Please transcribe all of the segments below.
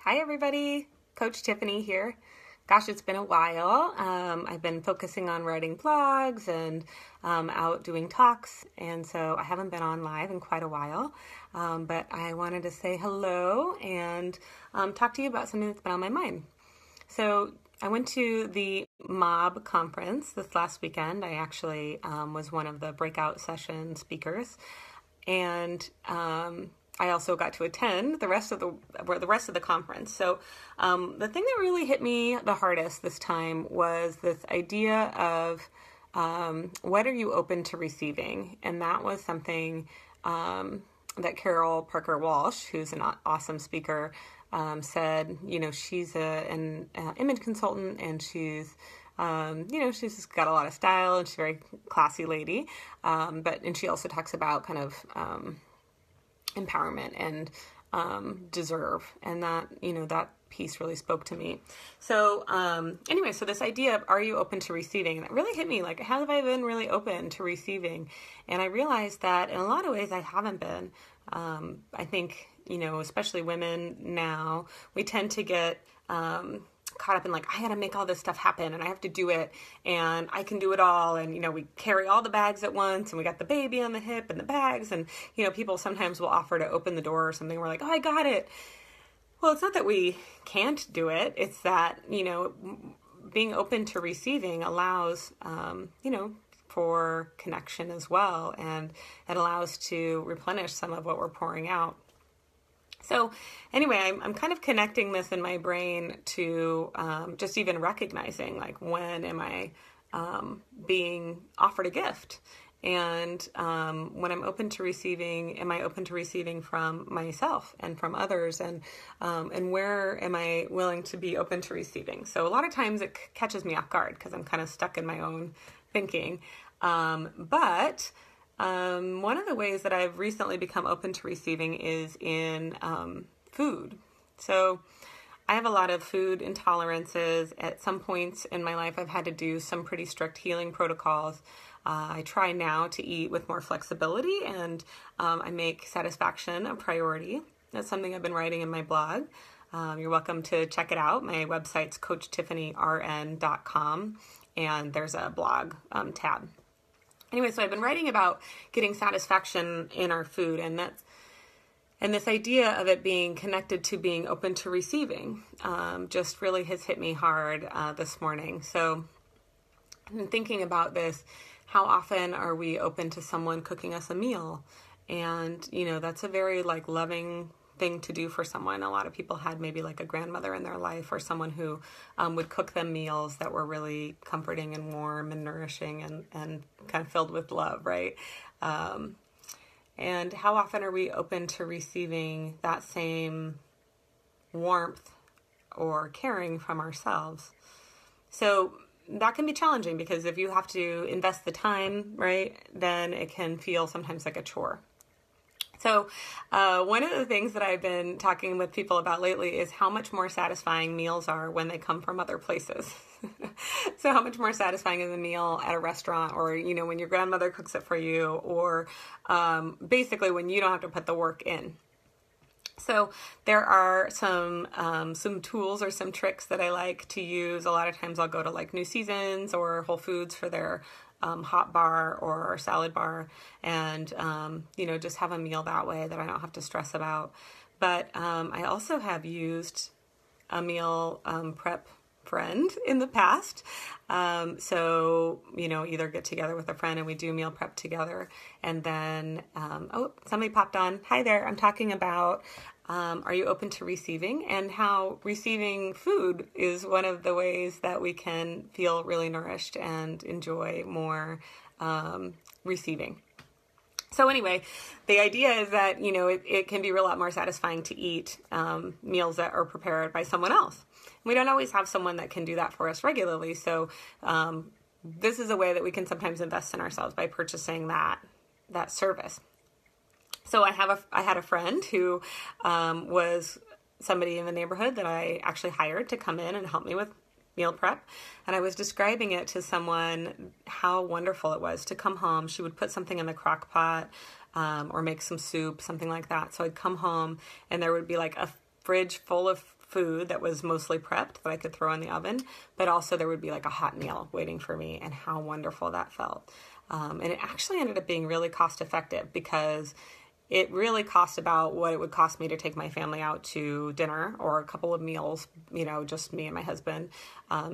Hi everybody, Coach Tiffany here. Gosh, it's been a while. I've been focusing on writing blogs and out doing talks, and so I haven't been on live in quite a while. But I wanted to say hello and talk to you about something that's been on my mind. So I went to the MOB conference this last weekend. I actually was one of the breakout session speakers, and I also got to attend the rest of the conference. So the thing that really hit me the hardest this time was this idea of what are you open to receiving? And that was something that Carol Parker Walsh, who's an awesome speaker, said. You know, she's an image consultant, and she's she's just got a lot of style, and she's a very classy lady. And she also talks about kind of empowerment and deserve, and that piece really spoke to me. So so this idea of, are you open to receiving, and that really hit me, like, how have I been really open to receiving? And I realized that in a lot of ways I haven't been. I think, especially women now, we tend to get caught up in, like, I got to make all this stuff happen, and I have to do it, and I can do it all. And, we carry all the bags at once, and we got the baby on the hip and the bags. And, people sometimes will offer to open the door or something. We're like, oh, I got it. Well, it's not that we can't do it. It's that, being open to receiving allows, for connection as well. And it allows to replenish some of what we're pouring out. So anyway, I'm kind of connecting this in my brain to just even recognizing, like, when am I being offered a gift? And when I'm open to receiving, am I open to receiving from myself and from others? And where am I willing to be open to receiving? So a lot of times it catches me off guard because I'm kind of stuck in my own thinking. But one of the ways that I've recently become open to receiving is in food. So I have a lot of food intolerances. At some points in my life, I've had to do some pretty strict healing protocols. I try now to eat with more flexibility, and I make satisfaction a priority. That's something I've been writing in my blog. You're welcome to check it out. My website's coachtiffanyRN.com, and there's a blog tab. Anyway, so I've been writing about getting satisfaction in our food, and this idea of it being connected to being open to receiving just really has hit me hard this morning. So I've been thinking about this. How often are we open to someone cooking us a meal? And, that's a very, loving thing to do for someone. A lot of people had maybe like a grandmother in their life, or someone who would cook them meals that were really comforting and warm and nourishing and kind of filled with love, right? And how often are we open to receiving that same warmth or caring from ourselves? So that can be challenging, because if you have to invest the time, right, then it can feel sometimes like a chore. So one of the things that I've been talking with people about lately is how much more satisfying meals are when they come from other places. So how much more satisfying is a meal at a restaurant, or, when your grandmother cooks it for you, or basically when you don't have to put the work in. So there are some tools or some tricks that I like to use. A lot of times I'll go to like New Seasons or Whole Foods for their hot bar or salad bar, and just have a meal that way that I don't have to stress about. But I also have used a meal prep friend in the past. So either get together with a friend and we do meal prep together, and then somebody popped on. Hi there. I'm talking about are you open to receiving, and how receiving food is one of the ways that we can feel really nourished and enjoy more receiving. So anyway, the idea is that, it can be a lot more satisfying to eat meals that are prepared by someone else. We don't always have someone that can do that for us regularly. So this is a way that we can sometimes invest in ourselves by purchasing that service. So I had a friend who was somebody in the neighborhood that I actually hired to come in and help me with meal prep. And I was describing it to someone, how wonderful it was to come home. She would put something in the crock pot or make some soup, something like that. So I'd come home and there would be like a fridge full of food that was mostly prepped that I could throw in the oven, but also there would be like a hot meal waiting for me, and how wonderful that felt. And it actually ended up being really cost effective because it really cost about what it would cost me to take my family out to dinner or a couple of meals, just me and my husband.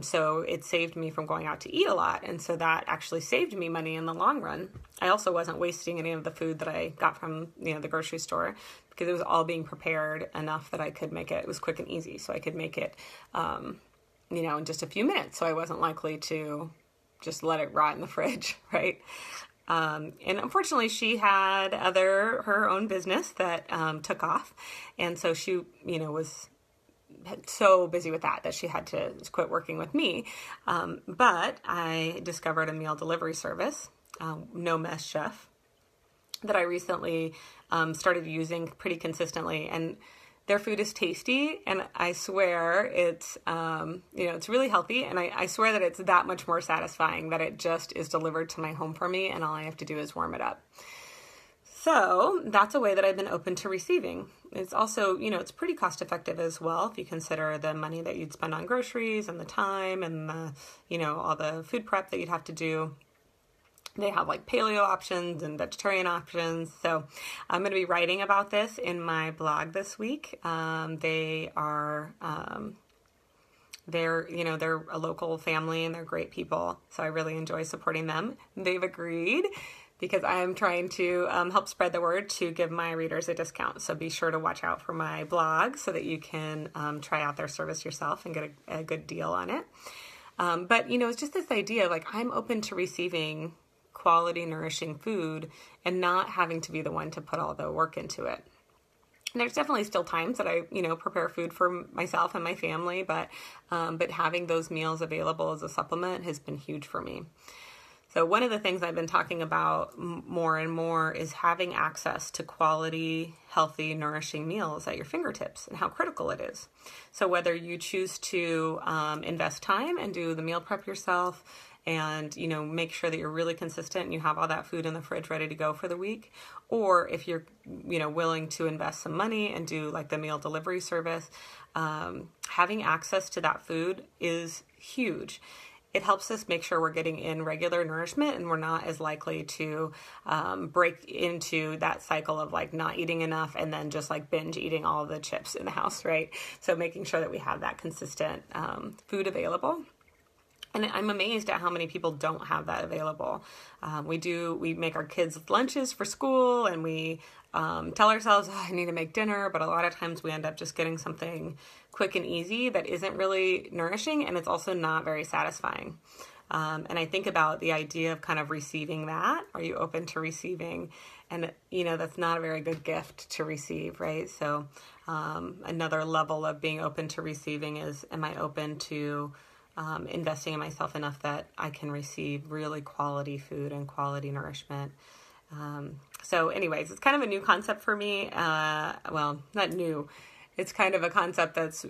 So it saved me from going out to eat a lot. And so that actually saved me money in the long run. I also wasn't wasting any of the food that I got from, the grocery store, because it was all being prepared enough that I could make it. It was quick and easy. So I could make it, in just a few minutes. So I wasn't likely to just let it rot in the fridge, right? And unfortunately, she had her own business that took off. And so she, was so busy with that she had to quit working with me. But I discovered a meal delivery service, No Mess Chef, that I recently started using pretty consistently. And their food is tasty, and I swear it's, it's really healthy, and I swear that it's that much more satisfying that it just is delivered to my home for me, and all I have to do is warm it up. So that's a way that I've been open to receiving. It's also, it's pretty cost effective as well if you consider the money that you'd spend on groceries and the time and the, all the food prep that you'd have to do. They have like paleo options and vegetarian options. So I'm going to be writing about this in my blog this week. They're a local family and they're great people. So I really enjoy supporting them. They've agreed because I'm trying to help spread the word to give my readers a discount. So be sure to watch out for my blog so that you can try out their service yourself and get a good deal on it. But, it's just this idea of like, I'm open to receiving quality, nourishing food and not having to be the one to put all the work into it. And there's definitely still times that I, prepare food for myself and my family, but having those meals available as a supplement has been huge for me. So one of the things I've been talking about more and more is having access to quality, healthy, nourishing meals at your fingertips and how critical it is. So whether you choose to invest time and do the meal prep yourself, and, make sure that you're really consistent and you have all that food in the fridge ready to go for the week. Or if you're, willing to invest some money and do like the meal delivery service, having access to that food is huge. It helps us make sure we're getting in regular nourishment and we're not as likely to break into that cycle of like not eating enough and then just like binge eating all of the chips in the house, right? So making sure that we have that consistent food available. And I'm amazed at how many people don't have that available. We make our kids lunches for school and we tell ourselves, I need to make dinner. But a lot of times we end up just getting something quick and easy that isn't really nourishing. And it's also not very satisfying. And I think about the idea of kind of receiving that. Are you open to receiving? And, that's not a very good gift to receive, right? So another level of being open to receiving is, am I open to investing in myself enough that I can receive really quality food and quality nourishment. So anyways, it's kind of a new concept for me. Well, not new. It's kind of a concept that's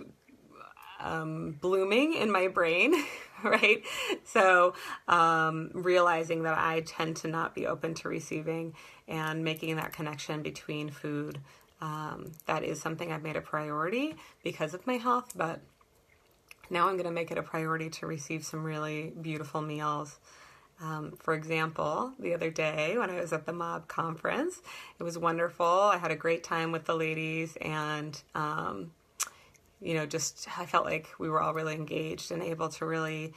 blooming in my brain, right? So realizing that I tend to not be open to receiving and making that connection between food. That is something I've made a priority because of my health, but now I'm going to make it a priority to receive some really beautiful meals. For example, the other day when I was at the Mob conference, it was wonderful. I had a great time with the ladies and, I felt like we were all really engaged and able to really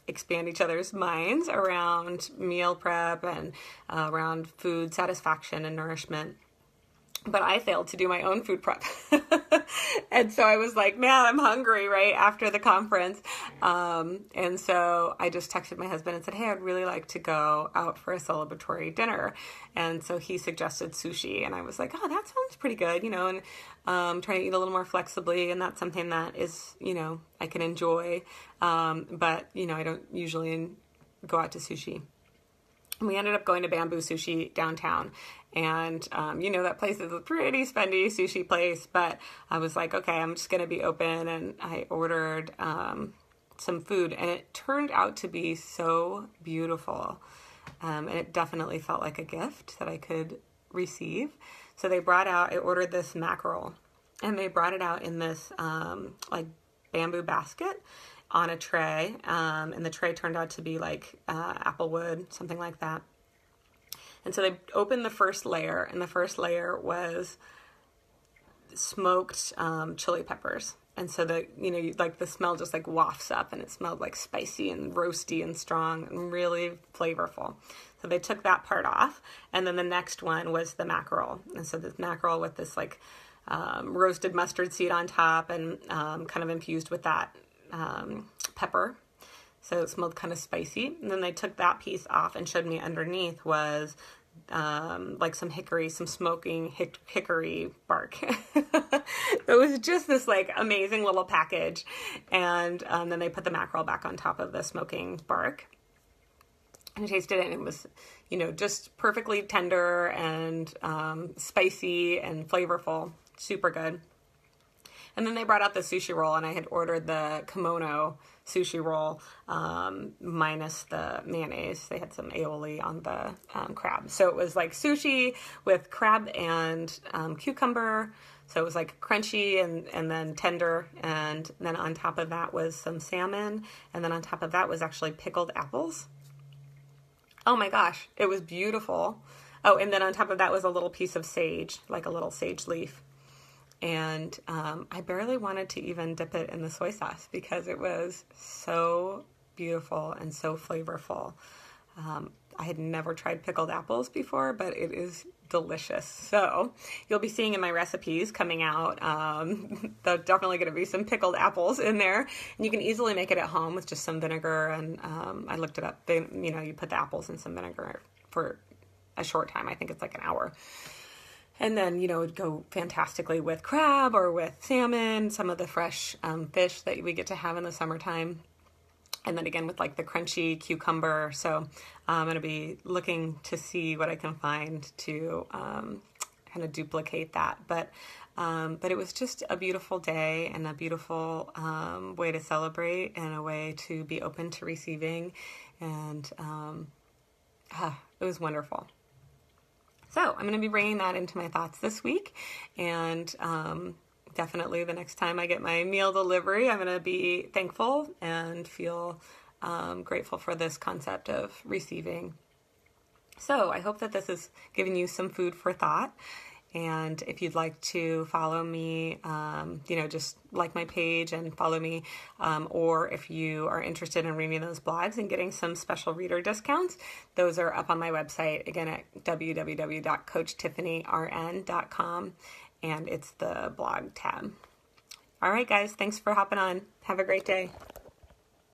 expand each other's minds around meal prep and around food satisfaction and nourishment. But I failed to do my own food prep. And so I was like, man, I'm hungry right after the conference. And so I just texted my husband and said, hey, I'd really like to go out for a celebratory dinner. And so he suggested sushi. And I was like, oh, that sounds pretty good, and trying to eat a little more flexibly. And that's something that is, I can enjoy. But, I don't usually go out to sushi. And we ended up going to Bamboo Sushi downtown. And, that place is a pretty spendy sushi place. But I was like, okay, I'm just going to be open. And I ordered some food. And it turned out to be so beautiful. And it definitely felt like a gift that I could receive. So they brought out, I ordered this mackerel. and they brought it out in this like bamboo basket on a tray, and the tray turned out to be like apple wood, something like that. And so they opened the first layer, and the first layer was smoked chili peppers. And so like the smell just like wafts up, and it smelled like spicy and roasty and strong and really flavorful. So they took that part off, and then the next one was the mackerel. And so this mackerel with this like roasted mustard seed on top, and kind of infused with that pepper. So it smelled kind of spicy. And then they took that piece off and showed me underneath was like some smoking hickory bark. It was just this like amazing little package. And then they put the mackerel back on top of the smoking bark. And I tasted it, and it was, just perfectly tender and spicy and flavorful. Super good. And then they brought out the sushi roll, and I had ordered the kimono sushi roll minus the mayonnaise. They had some aioli on the crab. So it was like sushi with crab and cucumber. So it was like crunchy and then tender. And then on top of that was some salmon. And then on top of that was actually pickled apples. Oh my gosh, it was beautiful. Oh, and then on top of that was a little piece of sage, like a little sage leaf. And I barely wanted to even dip it in the soy sauce because it was so beautiful and so flavorful. I had never tried pickled apples before, but it is delicious. So you'll be seeing in my recipes coming out, there's definitely going to be some pickled apples in there. And you can easily make it at home with just some vinegar. And I looked it up. You put the apples in some vinegar for a short time. I think it's like an hour. And then, it would go fantastically with crab or with salmon, some of the fresh fish that we get to have in the summertime. And then again with like the crunchy cucumber. So I'm going to be looking to see what I can find to kind of duplicate that. But it was just a beautiful day and a beautiful way to celebrate and a way to be open to receiving. And it was wonderful. So I'm going to be bringing that into my thoughts this week, and definitely the next time I get my meal delivery, I'm going to be thankful and feel grateful for this concept of receiving. So I hope that this has given you some food for thought. And if you'd like to follow me, just like my page and follow me, or if you are interested in reading those blogs and getting some special reader discounts, those are up on my website, again, at www.coachtiffanyrn.com, and it's the blog tab. All right, guys, thanks for hopping on. Have a great day.